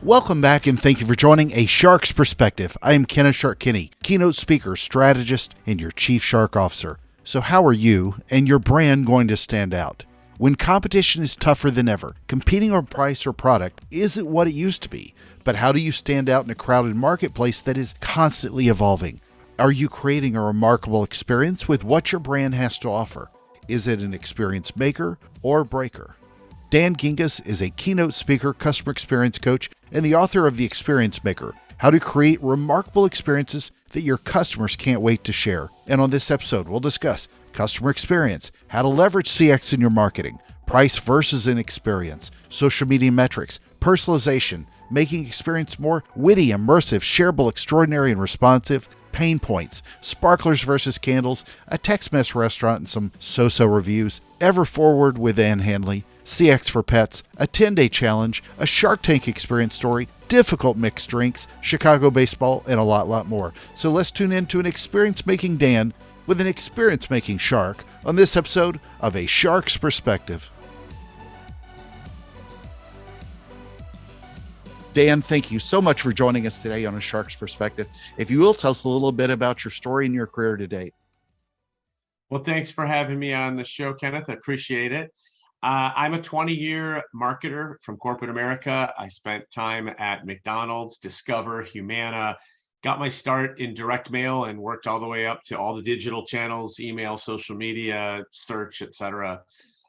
Welcome back and thank you for joining A Shark's Perspective. I am Kenneth Shark Kinney, keynote speaker, strategist, and your chief shark officer. So how are you and your brand going to stand out? When competition is tougher than ever, competing on price or product isn't what it used to be. But how do you stand out in a crowded marketplace that is constantly evolving? Are you creating a remarkable experience with what your brand has to offer? Is it an experience maker or breaker? Dan Gingiss is a keynote speaker, customer experience coach, and the author of The Experience Maker, How to Create Remarkable Experiences That Your Customers Can't Wait to Share. And on this episode, we'll discuss customer experience, how to leverage CX in your marketing, price versus an experience, social media metrics, personalization, making experience more witty, immersive, shareable, extraordinary, and responsive, pain points, sparklers versus candles, a Tex-Mex restaurant and some so-so reviews, ever forward with Ann Handley, CX for pets, a 10-day challenge, a Shark Tank experience story, difficult mixed drinks, Chicago baseball, and a lot more. So let's tune in to an experience-making Dan with an experience-making shark on this episode of A Shark's Perspective. Dan, thank you so much for joining us today on A Shark's Perspective. If you will, tell us a little bit about your story and your career to date. Well, thanks for having me on the show, Kenneth. I appreciate it. I'm a 20-year marketer from corporate America. I spent time at McDonald's, Discover, Humana, got my start in direct mail and worked all the way up to all the digital channels, email, social media, search, etc.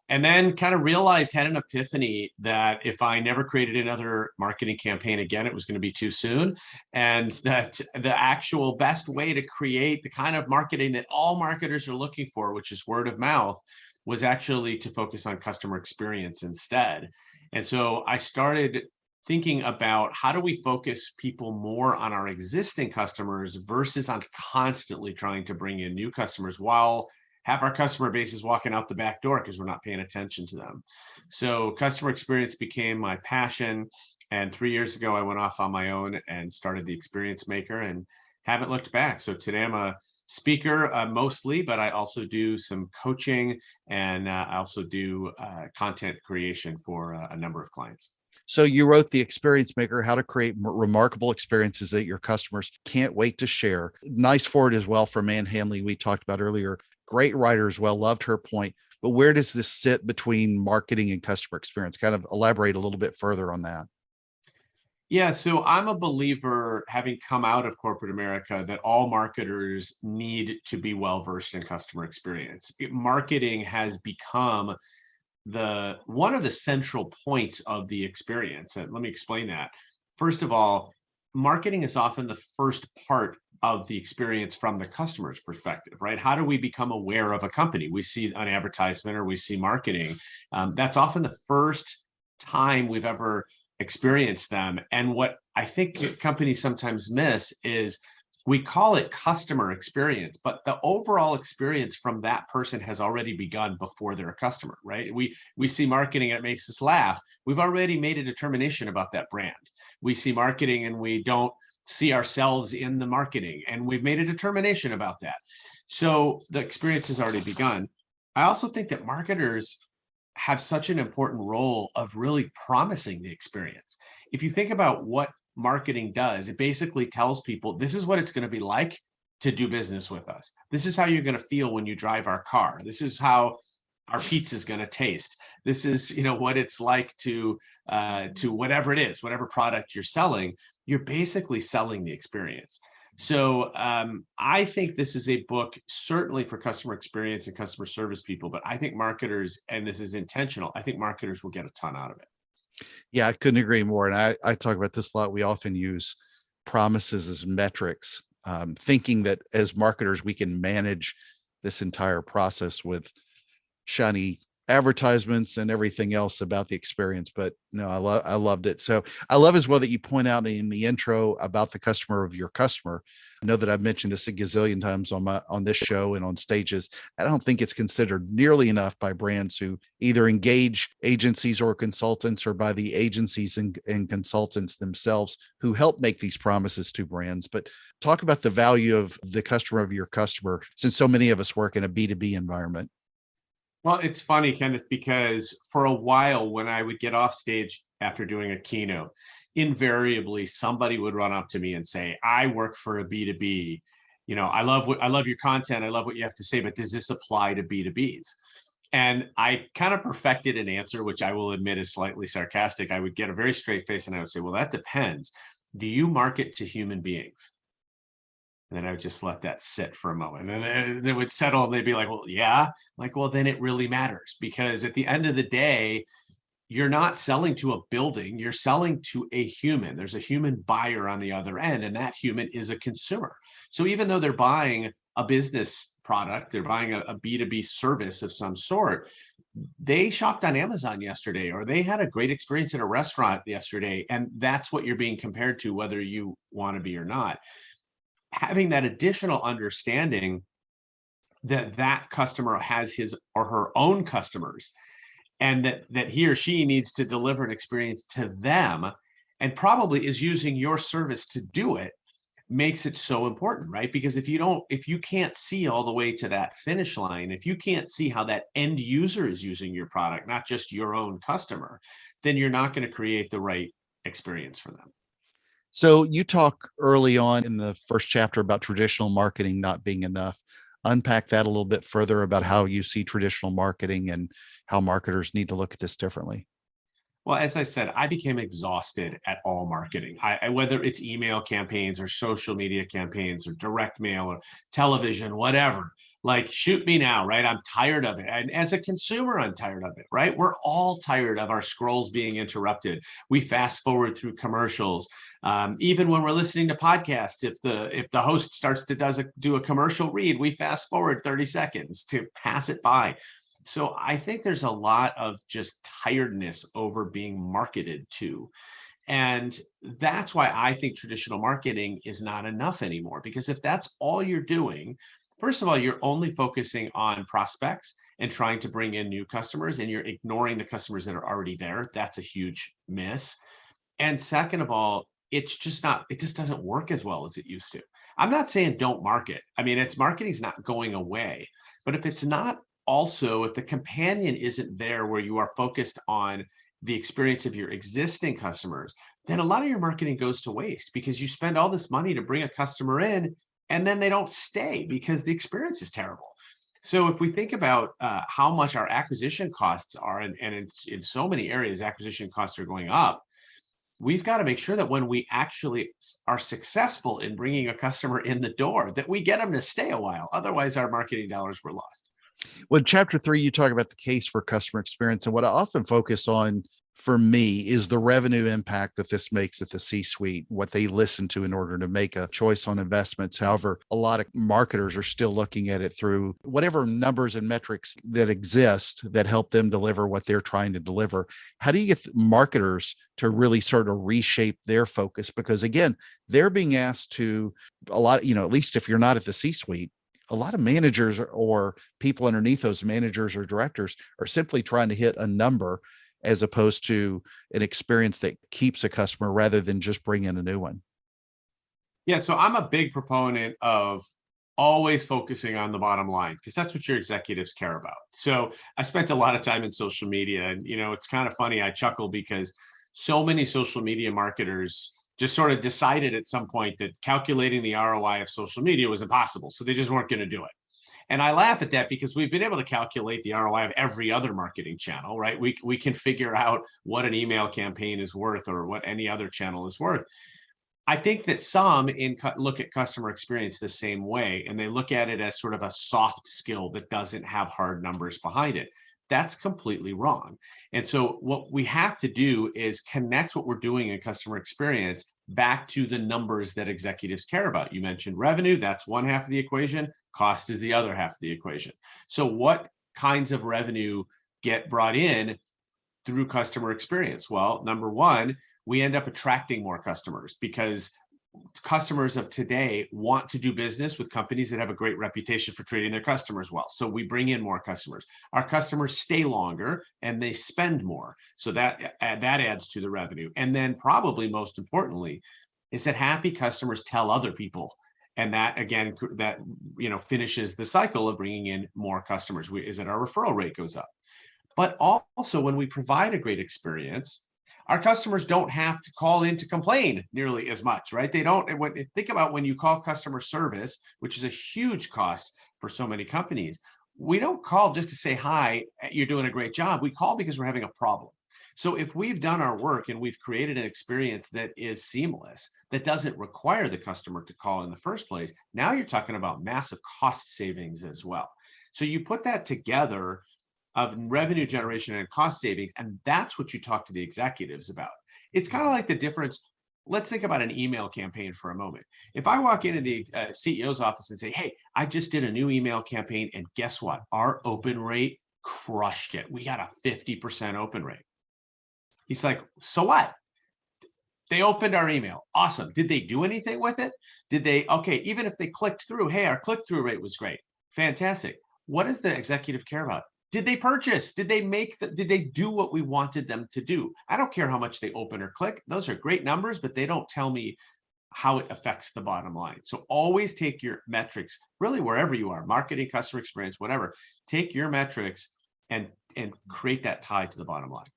And then kind of realized, had an epiphany that if I never created another marketing campaign again, it was going to be too soon. And that the actual best way to create the kind of marketing that all marketers are looking for, which is word of mouth, was actually to focus on customer experience instead. And so I started thinking about how do we focus people more on our existing customers versus on constantly trying to bring in new customers while have our customer bases walking out the back door because we're not paying attention to them. So customer experience became my passion. And 3 years ago, I went off on my own and started The Experience Maker and haven't looked back. So today I'm a speaker mostly, but I also do some coaching and I also do content creation for a number of clients. So you wrote The Experience Maker, How to Create Remarkable Experiences That Your Customers Can't Wait to Share. Nice forward as well from Ann Handley, we talked about earlier. Great writer as well, loved her point. But where does this sit between marketing and customer experience? Kind of elaborate a little bit further on that. Yeah, so I'm a believer, having come out of corporate America, that all marketers need to be well-versed in customer experience. Marketing has become one of the central points of the experience. And let me explain that. First of all, marketing is often the first part of the experience from the customer's perspective, right? How do we become aware of a company? We see an advertisement or we see marketing. That's often the first time we've ever experienced them. And what I think companies sometimes miss is we call it customer experience, but the overall experience from that person has already begun before they're a customer, right? We see marketing and it makes us laugh. We've already made a determination about that brand. We see marketing and we don't see ourselves in the marketing, and we've made a determination about that. So the experience has already begun. I also think that marketers have such an important role of really promising the experience. If you think about what marketing does, it basically tells people this is what it's going to be like to do business with us. This is how you're going to feel when you drive our car. This is how our pizza is going to taste. This is, what it's like to whatever it is, whatever product you're selling. You're basically selling the experience. So I think this is a book certainly for customer experience and customer service people, but I think marketers, and this is intentional, I think marketers will get a ton out of it. Yeah, I couldn't agree more. And I talk about this a lot. We often use promises as metrics, thinking that as marketers, we can manage this entire process with shiny advertisements and everything else about the experience. But no, I loved it. So I love as well that you point out in the intro about the customer of your customer. I know that I've mentioned this a gazillion times on this show and on stages. I don't think it's considered nearly enough by brands who either engage agencies or consultants, or by the agencies and consultants themselves who help make these promises to brands. But talk about the value of the customer of your customer, since so many of us work in a B2B environment. Well, it's funny, Kenneth, because for a while when I would get off stage after doing a keynote, invariably somebody would run up to me and say, I work for a B2B. I love your content. I love what you have to say, but does this apply to B2Bs? And I kind of perfected an answer, which I will admit is slightly sarcastic. I would get a very straight face and I would say, well, that depends. Do you market to human beings? And then I would just let that sit for a moment. And then it would settle and they'd be like, well, yeah. Like, well, then it really matters, because at the end of the day, you're not selling to a building, you're selling to a human. There's a human buyer on the other end, and that human is a consumer. So even though they're buying a business product, they're buying a B2B service of some sort, they shopped on Amazon yesterday, or they had a great experience at a restaurant yesterday, and that's what you're being compared to, whether you want to be or not. Having that additional understanding that that customer has his or her own customers, and that he or she needs to deliver an experience to them, and probably is using your service to do it, makes it so important, right? Because if you can't see all the way to that finish line, if you can't see how that end user is using your product, not just your own customer, then you're not going to create the right experience for them. So you talk early on in the first chapter about traditional marketing not being enough. Unpack that a little bit further about how you see traditional marketing and how marketers need to look at this differently. Well, as I said, I became exhausted at all marketing. Whether it's email campaigns or social media campaigns or direct mail or television, whatever, like shoot me now, right? I'm tired of it. And as a consumer, I'm tired of it, right? We're all tired of our scrolls being interrupted. We fast forward through commercials. Even when we're listening to podcasts, if the host starts to do a commercial read, we fast forward 30 seconds to pass it by. So I think there's a lot of just tiredness over being marketed to. And that's why I think traditional marketing is not enough anymore. Because if that's all you're doing, first of all, you're only focusing on prospects and trying to bring in new customers, and you're ignoring the customers that are already there. That's a huge miss. And second of all, it just doesn't work as well as it used to. I'm not saying don't market. I mean, marketing's not going away, but if the companion isn't there where you are focused on the experience of your existing customers, then a lot of your marketing goes to waste, because you spend all this money to bring a customer in and then they don't stay because the experience is terrible. So if we think about how much our acquisition costs are, and in so many areas, acquisition costs are going up, we've got to make sure that when we actually are successful in bringing a customer in the door, that we get them to stay a while. Otherwise, our marketing dollars were lost. Well, in chapter 3, you talk about the case for customer experience. And what I often focus on for me is the revenue impact that this makes at the C-suite, what they listen to in order to make a choice on investments. However, a lot of marketers are still looking at it through whatever numbers and metrics that exist that help them deliver what they're trying to deliver. How do you get marketers to really sort of reshape their focus? Because again, they're being asked to a lot, at least if you're not at the C-suite, a lot of managers or people underneath those managers or directors are simply trying to hit a number as opposed to an experience that keeps a customer rather than just bring in a new one. Yeah, so I'm a big proponent of always focusing on the bottom line, because that's what your executives care about. So I spent a lot of time in social media, and it's kind of funny. I chuckle because so many social media marketers just sort of decided at some point that calculating the ROI of social media was impossible. So they just weren't going to do it. And I laugh at that, because we've been able to calculate the ROI of every other marketing channel, right? We can figure out what an email campaign is worth or what any other channel is worth. I think that some look at customer experience the same way, and they look at it as sort of a soft skill that doesn't have hard numbers behind it. That's completely wrong. And so what we have to do is connect what we're doing in customer experience back to the numbers that executives care about. You mentioned revenue, that's one half of the equation. Cost is the other half of the equation. So what kinds of revenue get brought in through customer experience? Well, number one, we end up attracting more customers, because customers of today want to do business with companies that have a great reputation for treating their customers well. So we bring in more customers. Our customers stay longer and they spend more. So that adds to the revenue. And then probably most importantly is that happy customers tell other people. And that, again, finishes the cycle of bringing in more customers. Is that our referral rate goes up. But also when we provide a great experience, Our customers don't have to call in to complain nearly as much, right? They don't. Think about when you call customer service, which is a huge cost for so many companies. We don't call just to say, hi, you're doing a great job. We call because we're having a problem. So if we've done our work and we've created an experience that is seamless, that doesn't require the customer to call in the first place, now you're talking about massive cost savings as well. So you put that together of revenue generation and cost savings, and that's what you talk to the executives about. It's kind of like the difference. Let's think about an email campaign for a moment. If I walk into the CEO's office and say, hey, I just did a new email campaign, and guess what? Our open rate crushed it. We got a 50% open rate. He's like, so what? They opened our email. Awesome. Did they do anything with it? Did they? Okay, even if they clicked through, hey, our click-through rate was great. Fantastic. What does the executive care about? Did they purchase? Did they did they do what we wanted them to do? I don't care how much they open or click. Those are great numbers, but they don't tell me how it affects the bottom line. So always take your metrics, really wherever you are, marketing, customer experience, whatever, take your metrics and create that tie to the bottom line.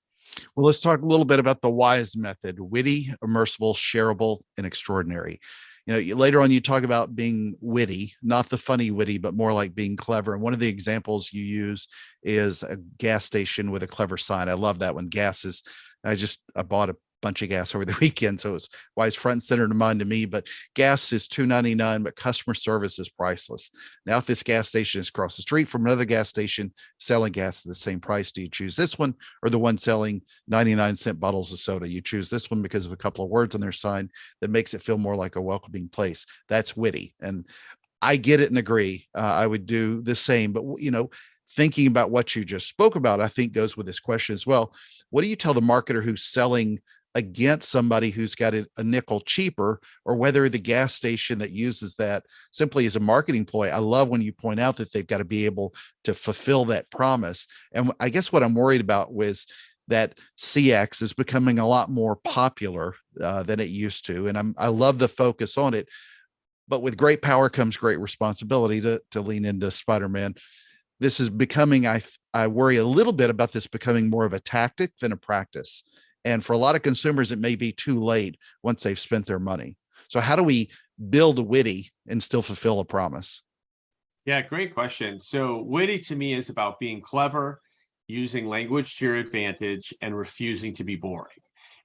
Well, let's talk a little bit about the WISE method: witty, immersive, shareable, and extraordinary. Later on, you talk about being witty, not the funny witty, but more like being clever. And one of the examples you use is a gas station with a clever sign. I love that one. I bought a bunch of gas over the weekend, so it's WISE front and center to mind to me. But gas is $2.99, but customer service is priceless. Now, if this gas station is across the street from another gas station selling gas at the same price, do you choose this one or the one selling 99-cent bottles of soda? You choose this one because of a couple of words on their sign that makes it feel more like a welcoming place. That's witty, and I get it and agree. I would do the same, but thinking about what you just spoke about, I think goes with this question as well. What do you tell the marketer who's selling against somebody who's got a nickel cheaper, or whether the gas station that uses that simply as a marketing ploy? I love when you point out that they've got to be able to fulfill that promise. And I guess what I'm worried about was that CX is becoming a lot more popular than it used to. And I love the focus on it, but with great power comes great responsibility, to lean into Spider-Man. This is becoming, I worry a little bit about this becoming more of a tactic than a practice. And for a lot of consumers, it may be too late once they've spent their money. So how do we build witty and still fulfill a promise? Yeah, great question. So witty to me is about being clever, using language to your advantage, and refusing to be boring.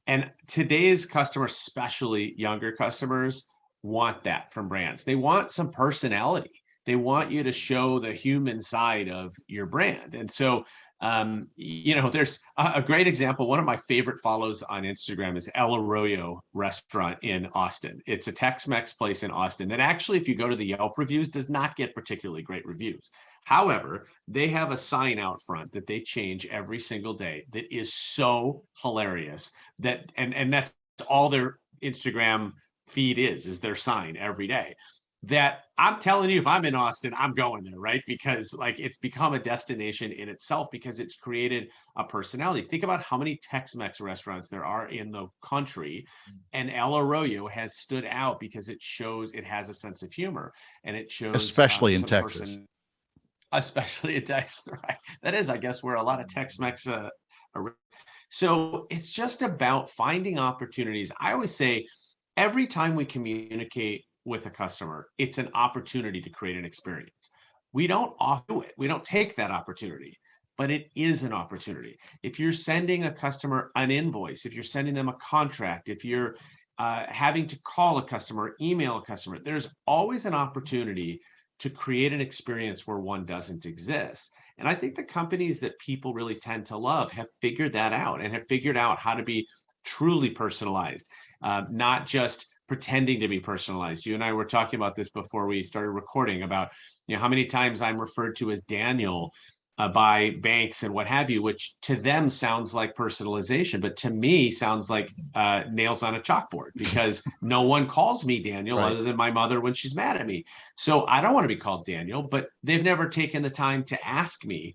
And today's customers, especially younger customers, want that from brands. They want some personality. They want you to show the human side of your brand. And so, there's a great example. One of my favorite follows on Instagram is El Arroyo restaurant in Austin. It's a Tex-Mex place in Austin that actually, if you go to the Yelp reviews, does not get particularly great reviews. However, they have a sign out front that they change every single day that is so hilarious that, and that's all their Instagram feed is their sign every day. That I'm telling you, if I'm in Austin, I'm going there, right? Because it's become a destination in itself because it's created a personality. Think about how many Tex-Mex restaurants there are in the country, and El Arroyo has stood out because it has a sense of humor, and it shows especially in Texas. Especially in Texas, right? That is, I guess, where a lot of Tex-Mex are. So it's just about finding opportunities. I always say, every time we communicate with a customer, it's an opportunity to create an experience. We don't do it. We don't take that opportunity, but it is an opportunity. If you're sending a customer an invoice, if you're sending them a contract, if you're having to call a customer, email a customer, there's always an opportunity to create an experience where one doesn't exist. And I think the companies that people really tend to love have figured that out and have figured out how to be truly personalized, not just pretending to be personalized. You and I were talking about this before we started recording about how many times I'm referred to as Daniel by banks and what have you, which to them sounds like personalization, but to me sounds like nails on a chalkboard, because no one calls me Daniel Right. other than my mother when she's mad at me. So I don't want to be called Daniel, but they've never taken the time to ask me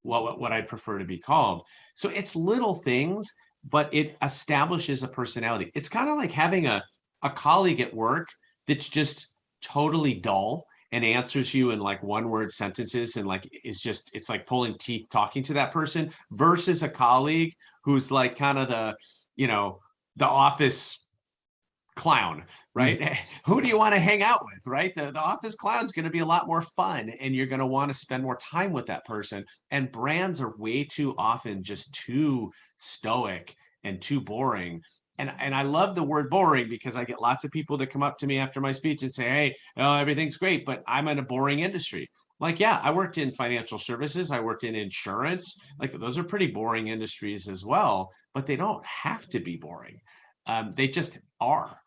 what I'd prefer to be called. So it's little things, but it establishes a personality. It's kind of like having a colleague at work that's just totally dull and answers you in like one word sentences and like it's like pulling teeth talking to that person versus a colleague who's like kind of the office clown, right? Who do you want to hang out with, right? The office clown's going to be a lot more fun, and you're going to want to spend more time with that person. And brands are way too often just too stoic and too boring. And I love the word boring because I get lots of people that come up to me after my speech and say, hey, oh, everything's great, but I'm in a boring industry. Like, yeah, I worked in financial services. I worked in insurance. Like, those are pretty boring industries as well, but they don't have to be boring. They just are.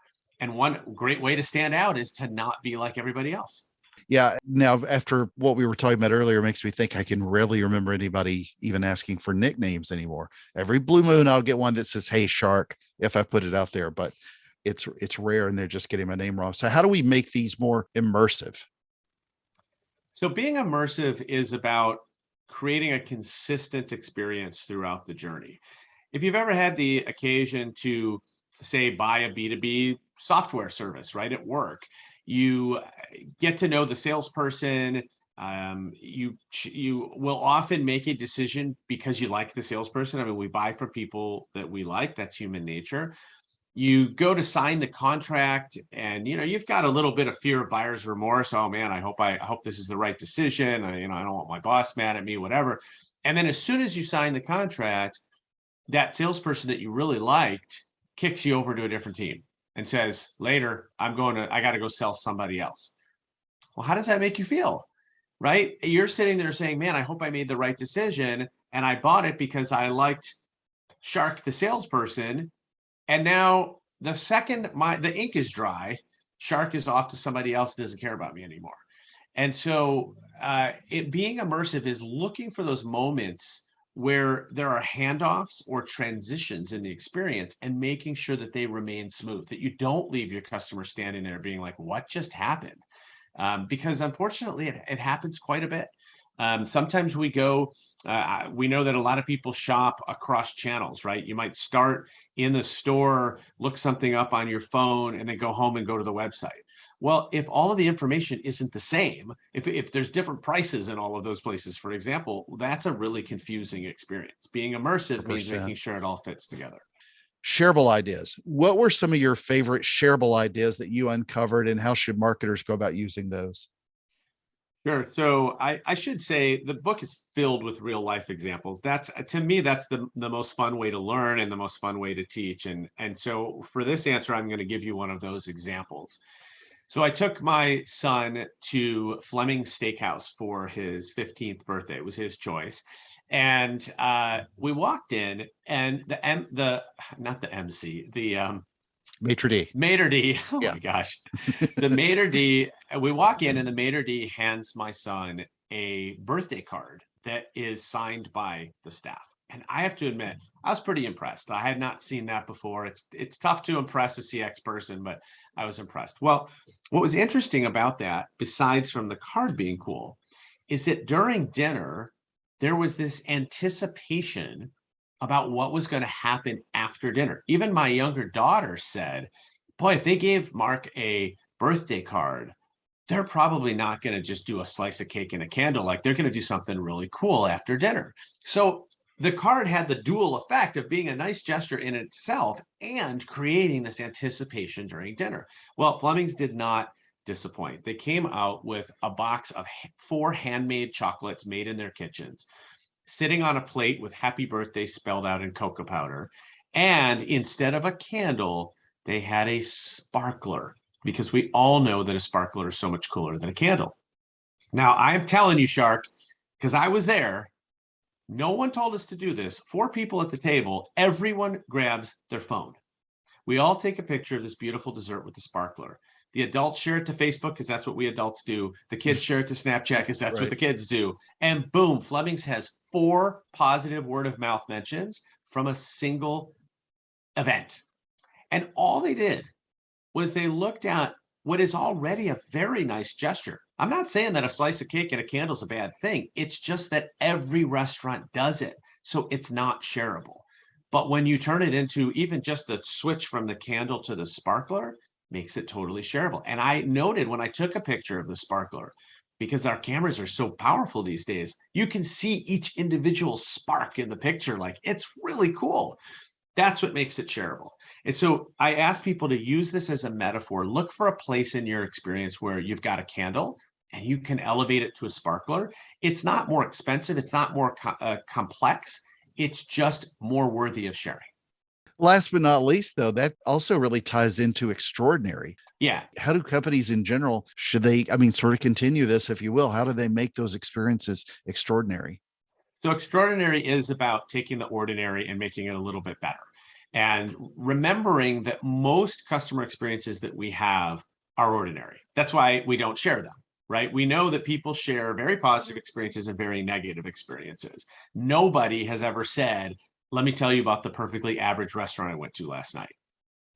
And one great way to stand out is to not be like everybody else. Yeah. Now, after what we were talking about earlier, makes me think I can rarely remember anybody even asking for nicknames anymore. Every blue moon, I'll get one that says, hey, Shark, if I put it out there, but it's rare and they're just getting my name wrong. So how do we make these more immersive? So being immersive is about creating a consistent experience throughout the journey. If you've ever had the occasion to, say, buy a B2B software service, right, at work, you get to know the salesperson. You will often make a decision because you like the salesperson. I mean, we buy from people that we like. That's human nature. You go to sign the contract, and you've got a little bit of fear of buyer's remorse. Oh man, I hope this is the right decision. I don't want my boss mad at me, whatever. And then as soon as you sign the contract, that salesperson that you really liked kicks you over to a different team and says, later, I got to go sell somebody else. Well, how does that make you feel? Right? You're sitting there saying, man, I hope I made the right decision. And I bought it because I liked Shark, the salesperson. And now the second the ink is dry, Shark is off to somebody else, doesn't care about me anymore. And so being immersive is looking for those moments where there are handoffs or transitions in the experience and making sure that they remain smooth, that you don't leave your customer standing there being like, what just happened? Because unfortunately, it happens quite a bit. Sometimes we know that a lot of people shop across channels, right? You might start in the store, look something up on your phone, and then go home and go to the website. Well, if all of the information isn't the same, if there's different prices in all of those places, for example, that's a really confusing experience. Being immersive 100%. means making sure it all fits together. Shareable ideas. What were some of your favorite shareable ideas that you uncovered, and how should marketers go about using those? Sure. So I should say the book is filled with real life examples. To me, that's the most fun way to learn and the most fun way to teach. And so for this answer, I'm going to give you one of those examples. So I took my son to Fleming's Steakhouse for his 15th birthday. It was his choice. And we walked in, and not the MC, the Maitre d'. Maitre d'. Oh Yeah. my gosh. The maitre d', we walk in and the maitre d' hands my son a birthday card that is signed by the staff. And I have to admit, I was pretty impressed. I had not seen that before. It's tough to impress a CX person, but I was impressed. Well, what was interesting about that, besides from the card being cool, is that during dinner, there was this anticipation about what was going to happen after dinner. Even my younger daughter said, boy, if they gave Mark a birthday card, they're probably not going to just do a slice of cake and a candle. Like, they're going to do something really cool after dinner. So the card had the dual effect of being a nice gesture in itself and creating this anticipation during dinner. Well, Fleming's did not disappoint. They came out with a box of 4 handmade chocolates made in their kitchens, sitting on a plate with happy birthday spelled out in cocoa powder. And instead of a candle, they had a sparkler, because we all know that a sparkler is so much cooler than a candle. Now, I'm telling you, Shark, because I was there, no one told us to do this. 4 people at the table, everyone grabs their phone. We all take a picture of this beautiful dessert with the sparkler. The adults share it to Facebook because that's what we adults do. The kids share it to Snapchat because that's what the kids do. And boom, Fleming's has 4 positive word of mouth mentions from a single event. And all they did was they looked at what is already a very nice gesture. I'm not saying that a slice of cake and a candle is a bad thing. It's just that every restaurant does it. So it's not shareable. But when you turn it into even just the switch from the candle to the sparkler, makes it totally shareable. And I noted when I took a picture of the sparkler, because our cameras are so powerful these days, you can see each individual spark in the picture. Like, it's really cool. That's what makes it shareable. And so I ask people to use this as a metaphor. Look for a place in your experience where you've got a candle and you can elevate it to a sparkler. It's not more expensive. It's not more complex. It's just more worthy of sharing. Last but not least, though, that also really ties into extraordinary. Yeah. How do companies in general, should they, sort of continue this, if you will? How do they make those experiences extraordinary? So extraordinary is about taking the ordinary and making it a little bit better. And remembering that most customer experiences that we have are ordinary. That's why we don't share them, right? We know that people share very positive experiences and very negative experiences. Nobody has ever said, let me tell you about the perfectly average restaurant I went to last night.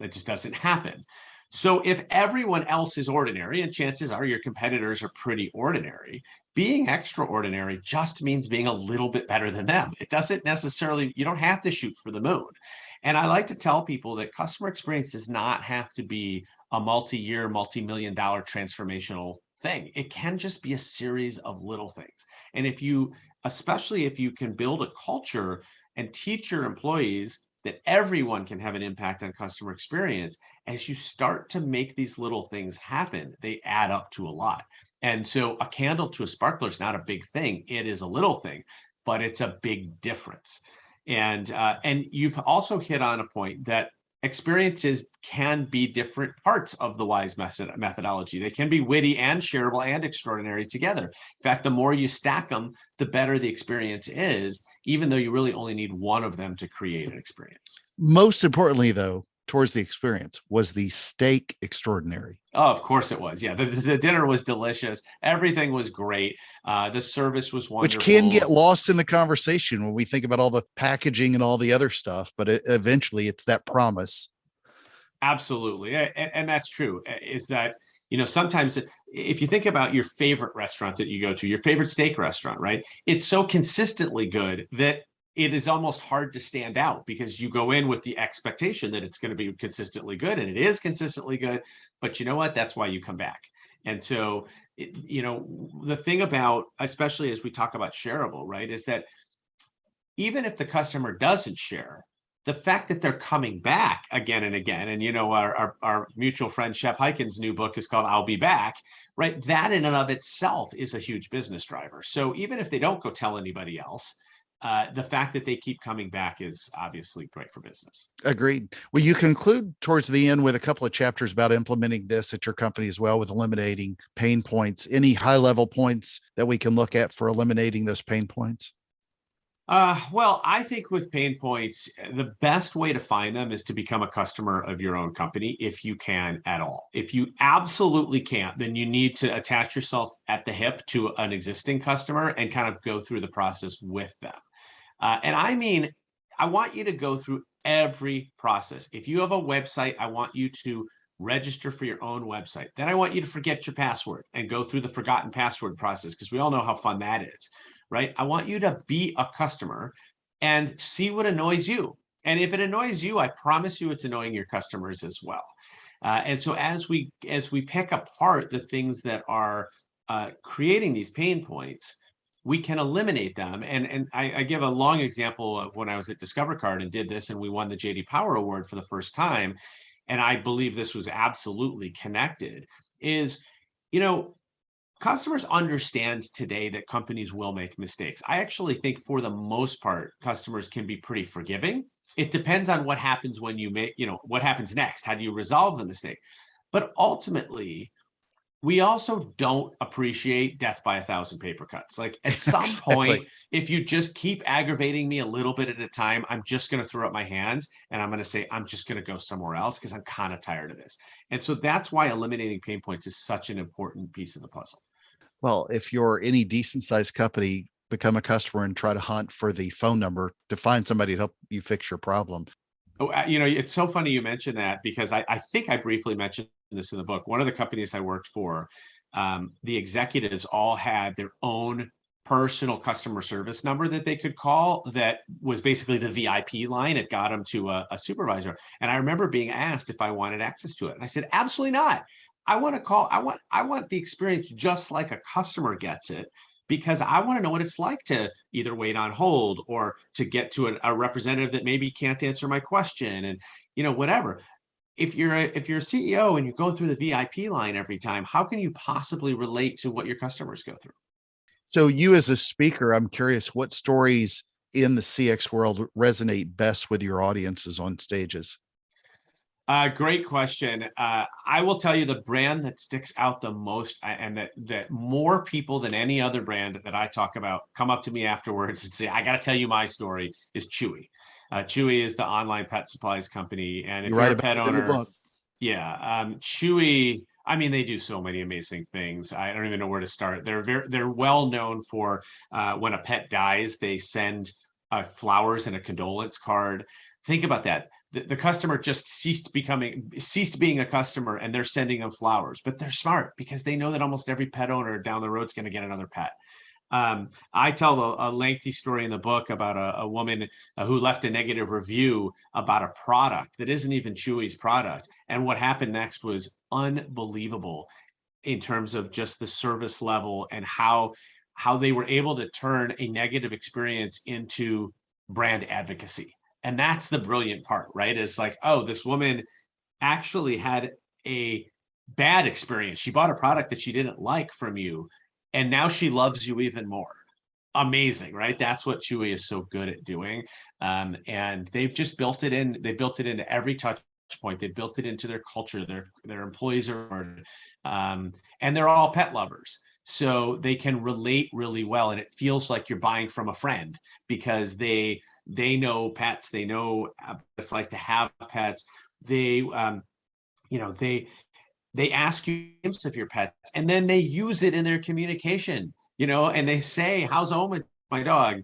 That just doesn't happen. So if everyone else is ordinary, and chances are your competitors are pretty ordinary, being extraordinary just means being a little bit better than them. It doesn't necessarily, you don't have to shoot for the moon. And I like to tell people that customer experience does not have to be a multi-year, multi-million dollar transformational thing. It can just be a series of little things. And if you, especially if you can build a culture and teach your employees that everyone can have an impact on customer experience, as you start to make these little things happen, they add up to a lot. And so a candle to a sparkler is not a big thing. It is a little thing, but it's a big difference. And you've also hit on a point that experiences can be different parts of the WISE methodology. They can be witty and shareable and extraordinary together. In fact, the more you stack them, the better the experience is, even though you really only need one of them to create an experience. Most importantly, though, towards the experience, was the steak extraordinary? Oh, of course it was. Yeah, the dinner was delicious. Everything was great. The service was wonderful. Which can get lost in the conversation when we think about all the packaging and all the other stuff, but eventually it's that promise. Absolutely. And that's true, is that, sometimes if you think about your favorite restaurant that you go to, your favorite steak restaurant, right? It's so consistently good that it is almost hard to stand out, because you go in with the expectation that it's going to be consistently good, and it is consistently good. But you know what? That's why you come back. And so, the thing about, especially as we talk about shareable, right, is that even if the customer doesn't share, the fact that they're coming back again and again, and our mutual friend Shep Hyken's new book is called I'll Be Back, right? That in and of itself is a huge business driver. So even if they don't go tell anybody else, the fact that they keep coming back is obviously great for business. Agreed. Well, you conclude towards the end with a couple of chapters about implementing this at your company as well, with eliminating pain points. Any high level points that we can look at for eliminating those pain points? Well, I think with pain points, the best way to find them is to become a customer of your own company, if you can at all. If you absolutely can't, then you need to attach yourself at the hip to an existing customer and kind of go through the process with them. I want you to go through every process. If you have a website, I want you to register for your own website. Then I want you to forget your password and go through the forgotten password process, because we all know how fun that is, right? I want you to be a customer and see what annoys you. And if it annoys you, I promise you it's annoying your customers as well. And so as we pick apart the things that are creating these pain points, we can eliminate them. And I give a long example of when I was at Discover Card and did this, and we won the JD Power Award for the first time. And I believe this was absolutely connected, is, customers understand today that companies will make mistakes. I actually think for the most part, customers can be pretty forgiving. It depends on what happens when you make, what happens next. How do you resolve the mistake? But ultimately, we also don't appreciate death by 1,000 paper cuts. Like, at some point, if you just keep aggravating me a little bit at a time, I'm just going to throw up my hands and I'm going to say, I'm just going to go somewhere else, because I'm kind of tired of this. And so that's why eliminating pain points is such an important piece of the puzzle. Well, if you're any decent sized company, become a customer and try to hunt for the phone number to find somebody to help you fix your problem. Oh, it's so funny you mentioned that, because I think I briefly mentioned this in the book. One of the companies I worked for, the executives all had their own personal customer service number that they could call that was basically the VIP line. It got them to a supervisor. And I remember being asked if I wanted access to it. And I said, absolutely not. I want to call, I want the experience just like a customer gets it, because I want to know what it's like to either wait on hold or to get to a representative that maybe can't answer my question, and whatever. If you're a CEO and you're going through the VIP line every time, how can you possibly relate to what your customers go through? So you as a speaker, I'm curious what stories in the CX world resonate best with your audiences on stages? Great question. I will tell you the brand that sticks out the most, and that more people than any other brand that I talk about come up to me afterwards and say, "I got to tell you my story," is Chewy. Chewy is the online pet supplies company, and if You you're write a about pet it in the owner, book. yeah, Chewy. I mean, they do so many amazing things. I don't even know where to start. They're well known for when a pet dies, they send flowers and a condolence card. Think about that. The customer just ceased being a customer, and they're sending them flowers. But they're smart because they know that almost every pet owner down the road is going to get another pet. I tell a lengthy story in the book about a woman who left a negative review about a product that isn't even Chewy's product. And what happened next was unbelievable in terms of just the service level and how they were able to turn a negative experience into brand advocacy. And that's the brilliant part, right? It's like, oh, this woman actually had a bad experience. She bought a product that she didn't like from you, and now she loves you even more. Amazing, right? That's what Chewy is so good at doing. And they've just built it in. They built it into every touch point. They built it into their culture. Their employees are, and they're all pet lovers, so they can relate really well. And it feels like you're buying from a friend because they know pets. They know what it's like to have pets. They you know they ask you names of your pets, and then they use it in their communication, and they say, "How's Oma, my dog?"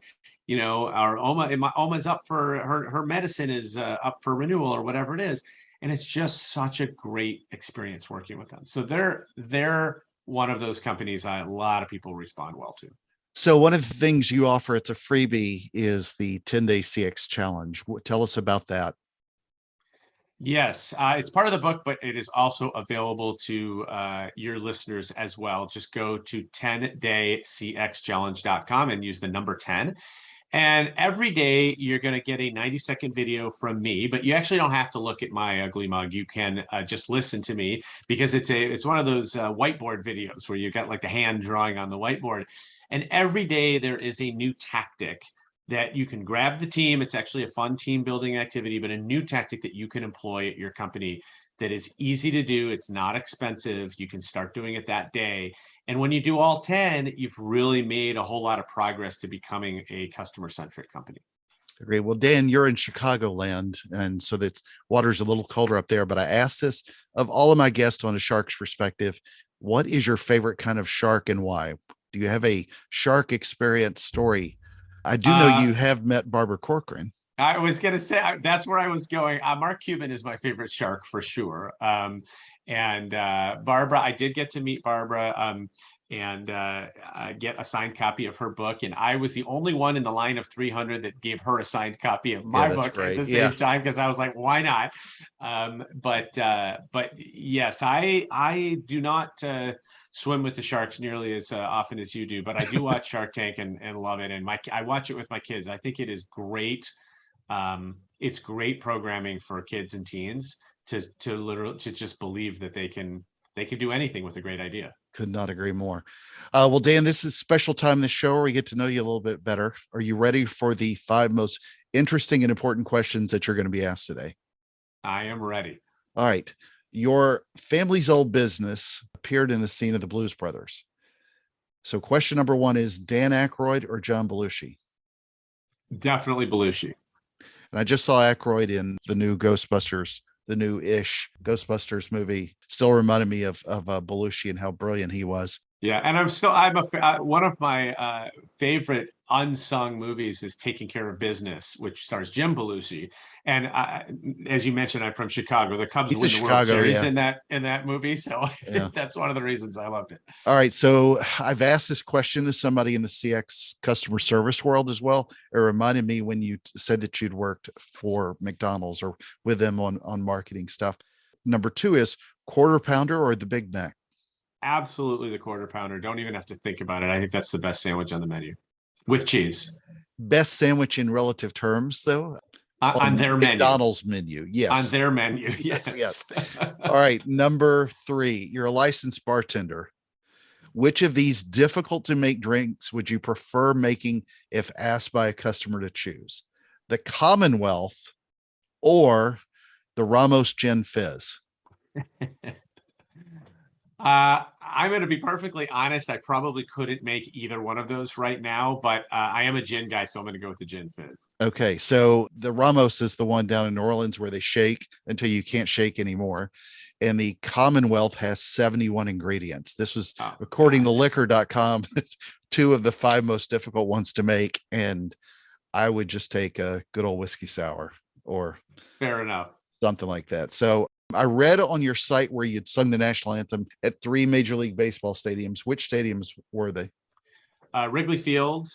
Or Oma's up for her medicine is up for renewal, or whatever it is. And it's just such a great experience working with them. So they're one of those companies a lot of people respond well to. So one of the things you offer, it's a freebie, is the 10-day CX challenge. Tell us about that. Yes, it's part of the book, but it is also available to your listeners as well. Just go to 10daycxchallenge.com and use the number 10. And every day you're going to get a 90-second video from me, but you actually don't have to look at my ugly mug. You can just listen to me, because it's one of those whiteboard videos where you've got like the hand drawing on the whiteboard. And every day there is a new tactic that you can grab the team. It's actually a fun team building activity, but a new tactic that you can employ at your company that is easy to do. It's not expensive. You can start doing it that day. And when you do all 10, you've really made a whole lot of progress to becoming a customer-centric company. Great. Well, Dan, you're in Chicagoland, and so that's water's a little colder up there. But I asked this of all of my guests on a shark's perspective: what is your favorite kind of shark and why? Do you have a shark experience story? I do know you have met Barbara Corcoran. I was going to say that's where I was going. Mark Cuban is my favorite shark for sure. And Barbara, I did get to meet Barbara and get a signed copy of her book. And I was the only one in the line of 300 that gave her a signed copy of my book at the same time, because I was like, why not? But yes, I do not swim with the sharks nearly as often as you do, but I do watch Shark Tank and love it. And I watch it with my kids. I think it is great. It's great programming for kids and teens to just believe that they can do anything with a great idea. Could not agree more. Well, Dan, this is a special time in the show where we get to know you a little bit better. Are you ready for the 5 most interesting and important questions that you're going to be asked today? I am ready. All right. Your family's old business appeared in the scene of the Blues Brothers. So question number 1 is Dan Aykroyd or John Belushi? Definitely Belushi. And I just saw Aykroyd in the new Ghostbusters, the new-ish Ghostbusters movie. Still reminded me of Belushi and how brilliant he was. Yeah, and one of my favorite unsung movies is Taking Care of Business, which stars Jim Belushi. And as you mentioned, I'm from Chicago. The Cubs He's a win the World Chicago, Series yeah. in that movie, so Yeah. that's one of the reasons I loved it. All right. So I've asked this question to somebody in the CX customer service world as well. It reminded me when you said that you'd worked for McDonald's or with them on marketing stuff. Number two is quarter pounder or the Big Mac. Absolutely, the quarter pounder. Don't even have to think about it. I think that's the best sandwich on the menu with cheese Best sandwich in relative terms, though, on on their menu. McDonald's menu. On Yes. their menu, Yes. yes. Yes. All right. Number three, you're a licensed bartender. Which of these difficult to make drinks would you prefer making if asked by a customer to choose? The Commonwealth or the Ramos Gin Fizz? I'm going to be perfectly honest. I probably couldn't make either one of those right now, but I am a gin guy, so I'm going to go with the gin fizz. Okay, so the Ramos is the one down in New Orleans where they shake until you can't shake anymore. And the Commonwealth has 71 ingredients. This was, according to liquor.com, two of the five most difficult ones to make. And I would just take a good old whiskey sour or fair enough, something like that. So I read on your site where you'd sung the national anthem at 3 Major League Baseball stadiums. Which stadiums were they? Wrigley Field,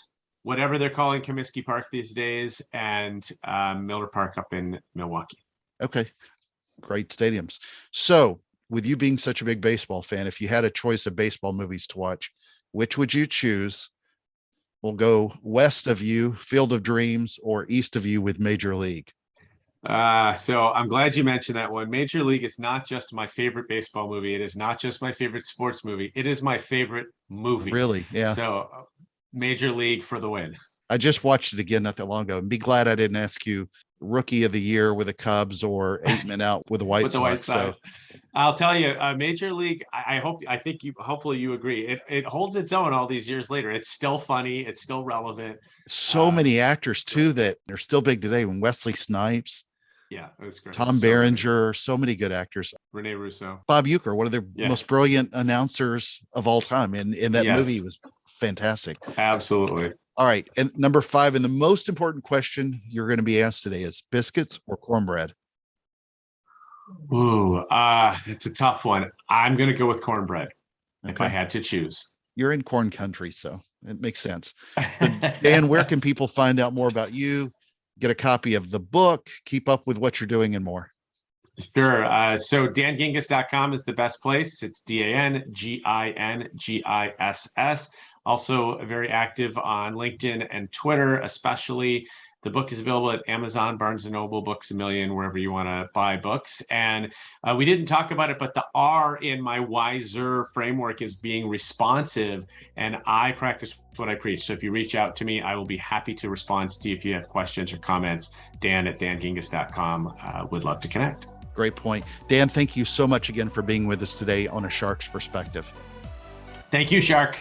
whatever they're calling Comiskey Park these days, and Miller Park up in Milwaukee. Okay, great stadiums. So with you being such a big baseball fan, if you had a choice of baseball movies to watch, which would you choose? We'll go west of you, Field of Dreams, or east of you with Major League. So I'm glad you mentioned that one. Major League is not just my favorite baseball movie. It is not just my favorite sports movie. It is my favorite movie. Really? Yeah. So Major League for the win. I just watched it again not that long ago, and be glad I didn't ask you Rookie of the Year with the Cubs or 8 men out with the White Sox. So I'll tell you, Major League. Hopefully you agree. It holds its own all these years later. It's still funny. It's still relevant. So many actors too that are still big today. When Wesley Snipes, yeah, it was great. Tom Berenger, so many good actors. Rene Russo, Bob Uecker, one of the most brilliant announcers of all time, and in that movie was fantastic. Absolutely. All right, and number 5, and the most important question you're going to be asked today is biscuits or cornbread. Ooh, it's a tough one. I'm going to go with cornbread if I had to choose. You're in corn country, so it makes sense. Dan, where can people find out more about you, get a copy of the book, keep up with what you're doing and more? Sure. So dangingiss.com is the best place. It's DANGINGISS. Also very active on LinkedIn and Twitter, especially. The book is available at Amazon, Barnes & Noble, Books A Million, wherever you want to buy books. And we didn't talk about it, but the R in my Wiser framework is being responsive. And I practice what I preach. So if you reach out to me, I will be happy to respond to you if you have questions or comments. Dan@dangingiss.com. Would love to connect. Great point. Dan, thank you so much again for being with us today on A Shark's Perspective. Thank you, Shark.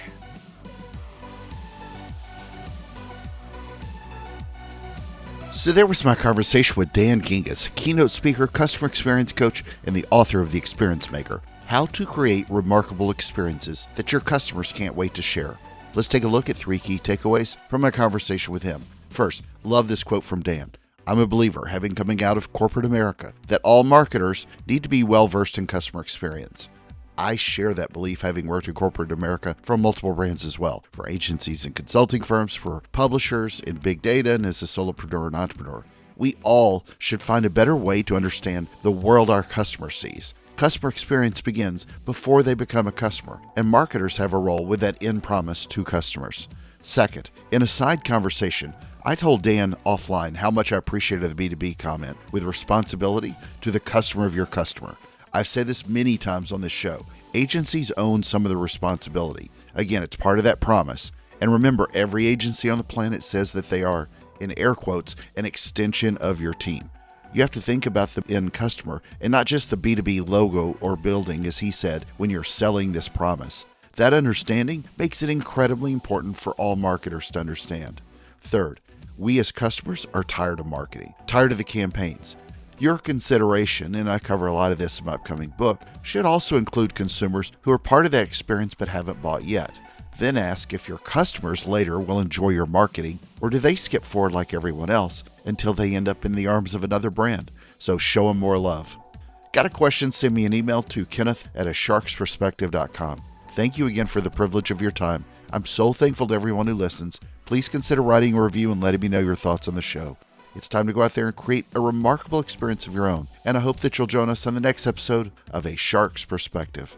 So there was my conversation with Dan Gingiss, keynote speaker, customer experience coach, and the author of The Experience Maker, How to Create Remarkable Experiences That Your Customers Can't Wait to Share. Let's take a look at 3 key takeaways from my conversation with him. First, love this quote from Dan. I'm a believer, having coming out of corporate America, that all marketers need to be well-versed in customer experience. I share that belief, having worked in corporate America for multiple brands as well, for agencies and consulting firms, for publishers, in big data, and as a solopreneur and entrepreneur. We all should find a better way to understand the world our customer sees. Customer experience begins before they become a customer, and marketers have a role with that end promise to customers. Second, in a side conversation, I told Dan offline how much I appreciated the B2B comment with responsibility to the customer of your customer. I've said this many times on this show. Agencies own some of the responsibility. Again, it's part of that promise. And remember, every agency on the planet says that they are, in air quotes, an extension of your team. You have to think about the end customer and not just the B2B logo or building, as he said, when you're selling this promise. That understanding makes it incredibly important for all marketers to understand. Third, we as customers are tired of marketing, tired of the campaigns. Your consideration, and I cover a lot of this in my upcoming book, should also include consumers who are part of that experience but haven't bought yet. Then ask if your customers later will enjoy your marketing, or do they skip forward like everyone else until they end up in the arms of another brand. So show them more love. Got a question? Send me an email to kenneth@asharksperspective.com. Thank you again for the privilege of your time. I'm so thankful to everyone who listens. Please consider writing a review and letting me know your thoughts on the show. It's time to go out there and create a remarkable experience of your own, and I hope that you'll join us on the next episode of A Shark's Perspective.